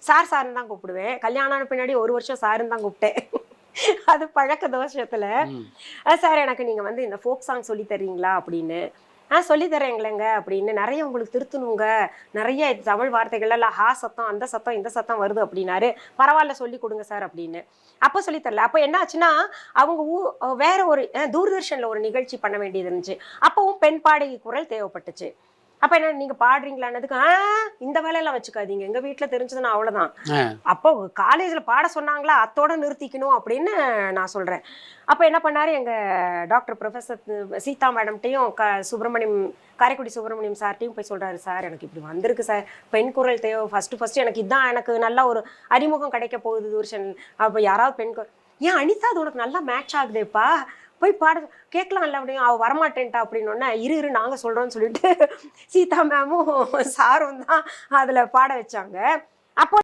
Sir சாருன்னு தான் கூப்பிடுவேன். கல்யாணம் பின்னாடி 1 வருஷம் சாருன்னு தான் கூப்பிட்டேன். அது பழக்க தோஷத்துல. சார் எனக்கு நீங்க வந்து இந்த ஃபோக் சாங் சொல்லி தர்றீங்களா அப்படின்னு. சொல்லி தரேங்களேங்க அப்படின்னு. நிறைய உங்களுக்கு திருத்தணுங்க, நிறைய தமிழ் வார்த்தைகள் எல்லாம் சத்தம் அந்த சத்தம் இந்த சத்தம் வருது அப்படின்னாரு. பரவாயில்ல சொல்லி கொடுங்க சார் அப்படின்னு. அப்ப சொல்லி தரல. அப்ப என்ன ஆச்சுன்னா அவங்க வேற ஒரு தூர்தர்ஷன்ல ஒரு நிகழ்ச்சி பண்ண வேண்டியது இருந்துச்சு. அப்பவும் பெண் பாடகி குரல் தேவைப்பட்டுச்சு. அப்ப என்ன நீங்க பாடுறீங்களான்னதுக்கு இந்த வேலையெல்லாம் வச்சுக்காதீங்க, எங்க வீட்டுல தெரிஞ்சதுன்னா அவ்வளவுதான். அப்போ காலேஜ்ல பாட சொன்னாங்களா அத்தோட நிறுத்திக்கணும் அப்படின்னு நான் சொல்றேன். அப்ப என்ன பண்ணாரு எங்க டாக்டர் ப்ரொஃபசர் சீதா மேடம்ட்டையும் சுப்பிரமணியம் காரைக்குடி சுப்பிரமணியம் சார்ட்டையும் போய் சொல்றாரு, சார் எனக்கு இப்படி வந்திருக்கு சார், பெண் குரல் தேவை, ஃபர்ஸ்ட் எனக்கு இதான் எனக்கு நல்ல ஒரு அறிமுகம் கிடைக்க போகுது தூர்ஷன். அப்ப யாராவது பெண் ஏன் அனிதா அது உனக்கு நல்லா மேட்ச் ஆகுதேப்பா, போய் பாட கேட்கலாம்ல அப்படின்னு. அவ வரமாட்டேன்ட்டா அப்படின்னு. இரு நாங்க சொல்றோம்னு சொல்லிட்டு சீதா மேமும் சாரும் தான் அதுல பாட வச்சாங்க. அப்போ